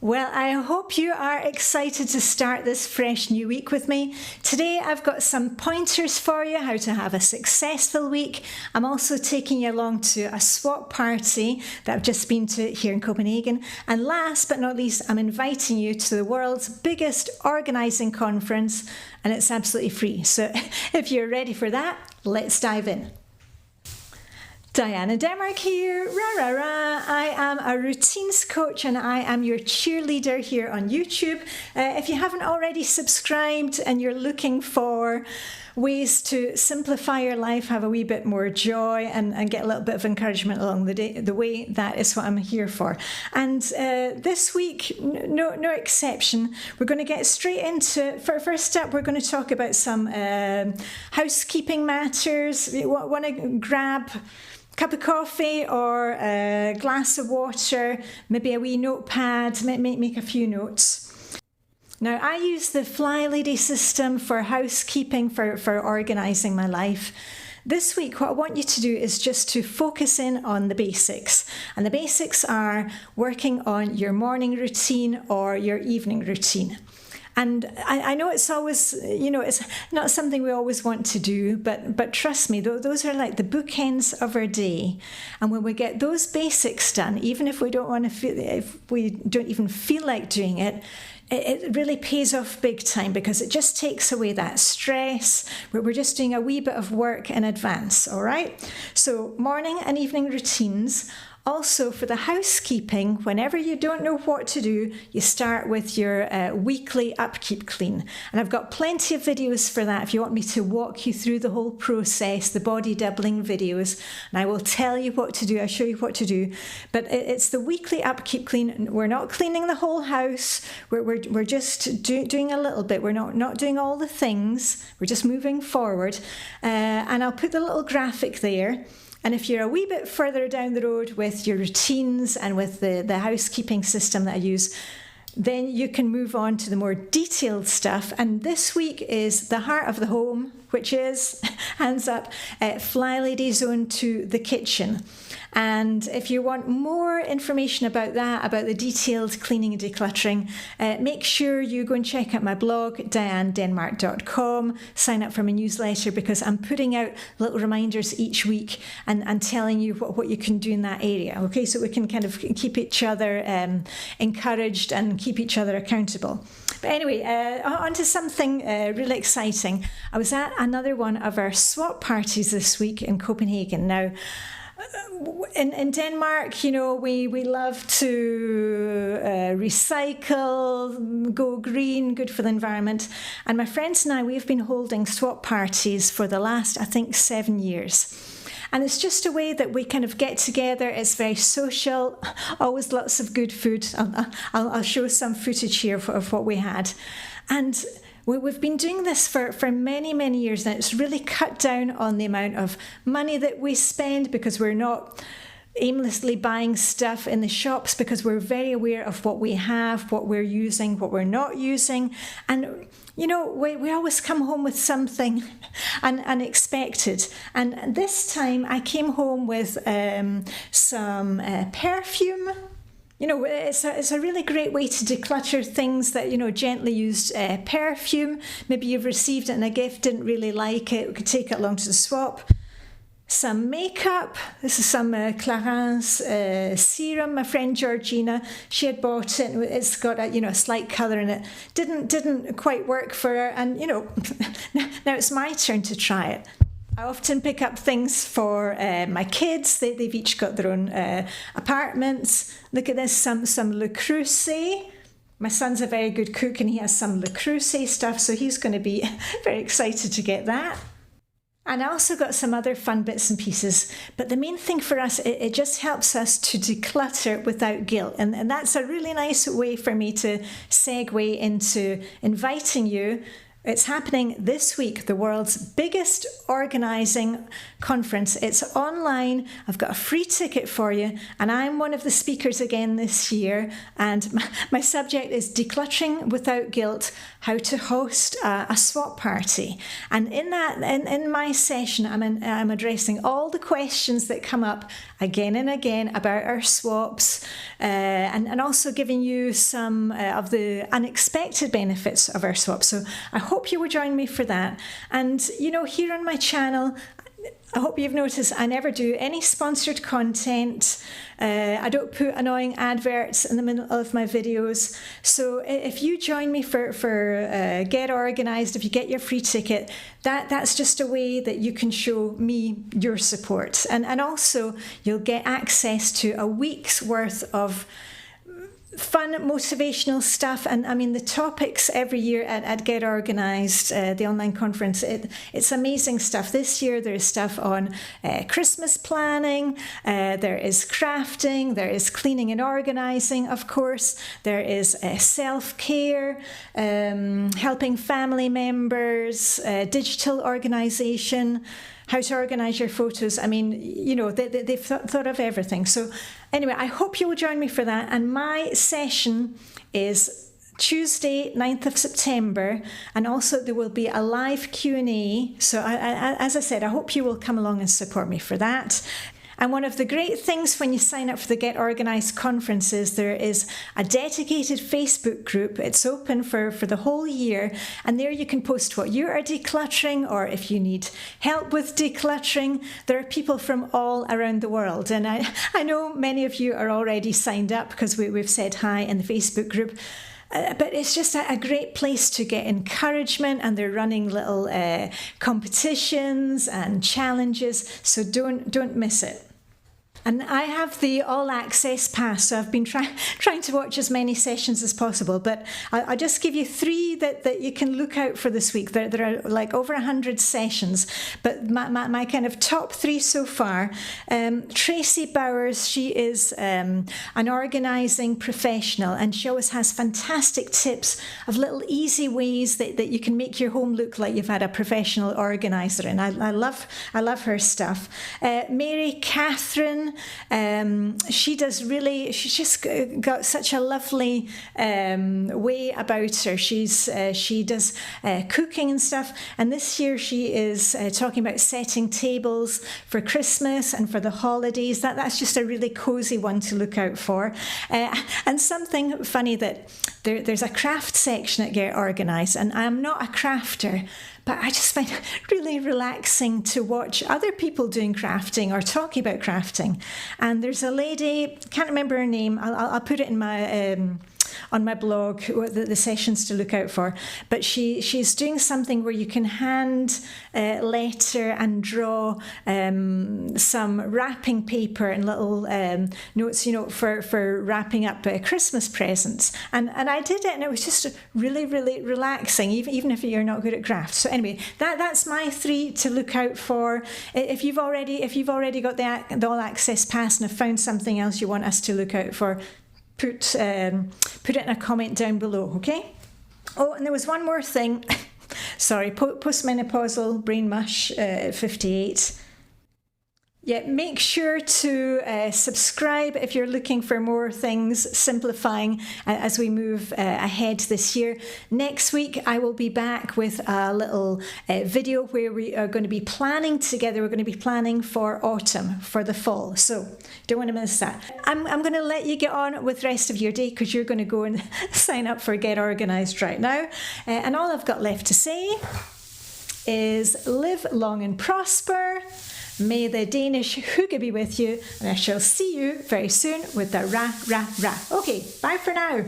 Well, I hope you are excited to start this fresh new week with me. Today I've got some pointers for you how to have a successful week. I'm also taking you along to a swap party that I've just been to here in Copenhagen. And last but not least, I'm inviting you to the world's biggest organising conference, and it's absolutely free. So if you're ready for that, let's dive in. Diane in Denmark here, rah rah rah. I am a routines coach and I am your cheerleader here on YouTube. If you haven't already subscribed and you're looking for ways to simplify your life, have a wee bit more joy and get a little bit of encouragement along the way, that is what I'm here for. And this week, no exception, we're going to get straight into, first up, we're going to talk about some housekeeping matters. You want to grab cup of coffee or a glass of water, maybe a wee notepad, make a few notes. Now, I use the Flylady system for housekeeping, for organising my life. This week, what I want you to do is just to focus in on the basics. And the basics are working on your morning routine or your evening routine. And I know it's always, it's not something we always want to do, but trust me, those are like the bookends of our day. And when we get those basics done, even if we don't want to feel, if we don't even feel like doing it, it really pays off big time because it just takes away that stress. We're just doing a wee bit of work in advance, all right? So morning and evening routines. Also, for the housekeeping, whenever you don't know what to do, you start with your weekly upkeep clean. And I've got plenty of videos for that if you want me to walk you through the whole process, the body doubling videos. And I will tell you what to do, I'll show you what to do. But it's the weekly upkeep clean. We're not cleaning the whole house. We're just doing a little bit. We're not doing all the things. We're just moving forward. And I'll put the little graphic there. And if you're a wee bit further down the road with your routines and with the housekeeping system that I use, then you can move on to the more detailed stuff. And this week is the heart of the home, which is, hands up, Flylady Zone to the kitchen. And if you want more information about that, about the detailed cleaning and decluttering, make sure you go and check out my blog, dianedenmark.com, sign up for my newsletter because I'm putting out little reminders each week and telling you what you can do in that area, okay? So we can kind of keep each other encouraged and keep each other accountable. But anyway, on to something really exciting. I was at another one of our swap parties this week in Copenhagen. Now, in Denmark, we love to recycle, go green, good for the environment. And my friends and I, we've been holding swap parties for the last, I think, 7 years. And it's just a way that we kind of get together. It's very social, always lots of good food. I'll show some footage here of what we had. And we've been doing this for many, many years now. It's really cut down on the amount of money that we spend because we're not aimlessly buying stuff in the shops because we're very aware of what we have, what we're using, what we're not using. And, we always come home with something unexpected. And this time I came home with some perfume. It's a really great way to declutter things that, gently used perfume. Maybe you've received it in a gift, didn't really like it. We could take it along to the swap. Some makeup. This is some Clarins serum. My friend Georgina, she had bought it. It's got a slight colour in it. Didn't quite work for her. And now it's my turn to try it. I often pick up things for my kids. They've each got their own apartments. Look at this, some Le Creuset. My son's a very good cook and he has some Le Creuset stuff, so he's going to be very excited to get that. And I also got some other fun bits and pieces. But the main thing for us, it just helps us to declutter without guilt. And that's a really nice way for me to segue into inviting you. It's happening this week, the world's biggest organising conference. It's online. I've got a free ticket for you, and I'm one of the speakers again this year. And my subject is Decluttering Without Guilt, How to Host a Swap Party. And in my session, I'm addressing all the questions that come up again and again about our swaps, and also giving you some of the unexpected benefits of our swaps. So I hope you will join me for that. And here on my channel, I hope you've noticed I never do any sponsored content. I don't put annoying adverts in the middle of my videos. So if you join me for Get Organised, if you get your free ticket, that's just a way that you can show me your support. And also you'll get access to a week's worth of fun, motivational stuff. And I mean, the topics every year at Get Organised, the online conference, it's amazing stuff. This year there's stuff on Christmas planning, there is crafting, there is cleaning and organising, of course, there is self-care, helping family members, digital organisation, how to organise your photos. I mean, they've thought of everything. So anyway, I hope you will join me for that. And my session is Tuesday, 9th of September. And also there will be a live Q&A. So as I said, I hope you will come along and support me for that. And one of the great things when you sign up for the Get Organised conferences, there is a dedicated Facebook group. It's open for the whole year. And there you can post what you are decluttering, or if you need help with decluttering. There are people from all around the world. And I know many of you are already signed up because we've said hi in the Facebook group. But it's just a great place to get encouragement, and they're running little competitions and challenges, so don't miss it. And I have the all access pass, so I've been trying to watch as many sessions as possible, but I'll just give you 3 that you can look out for this week. There are like over 100 sessions, but my kind of top 3 so far. Tracy Bowers, she is an organising professional, and she always has fantastic tips of little easy ways that you can make your home look like you've had a professional organiser, and I love her stuff. Mary Catherine, she's just got such a lovely way about her. She does cooking and stuff, and this year she is talking about setting tables for Christmas and for the holidays. That's just a really cozy one to look out for. And something funny, that there's a craft section at Get Organised, and I'm not a crafter, but I just find it really relaxing to watch other people doing crafting or talking about crafting. And there's a lady, can't remember her name, I'll put it in my on my blog, the sessions to look out for. But she's doing something where you can hand letter and draw some wrapping paper and little notes, for wrapping up Christmas presents. And I did it, and it was just really, really relaxing, even if you're not good at crafts. So anyway, that's my 3 to look out for. If you've already got the all access pass and have found something else you want us to look out for, put it in a comment down below, okay? Oh, and there was one more thing. Sorry, postmenopausal brain mush at 58. Yeah, make sure to subscribe if you're looking for more things simplifying as we move ahead this year. Next week, I will be back with a little video where we are going to be planning together. We're going to be planning for autumn, for the fall. So don't want to miss that. I'm going to let you get on with the rest of your day because you're going to go and sign up for Get Organised right now. And all I've got left to say is live long and prosper. May the Danish hygge be with you, and I shall see you very soon with the ra, ra, ra. Okay, bye for now.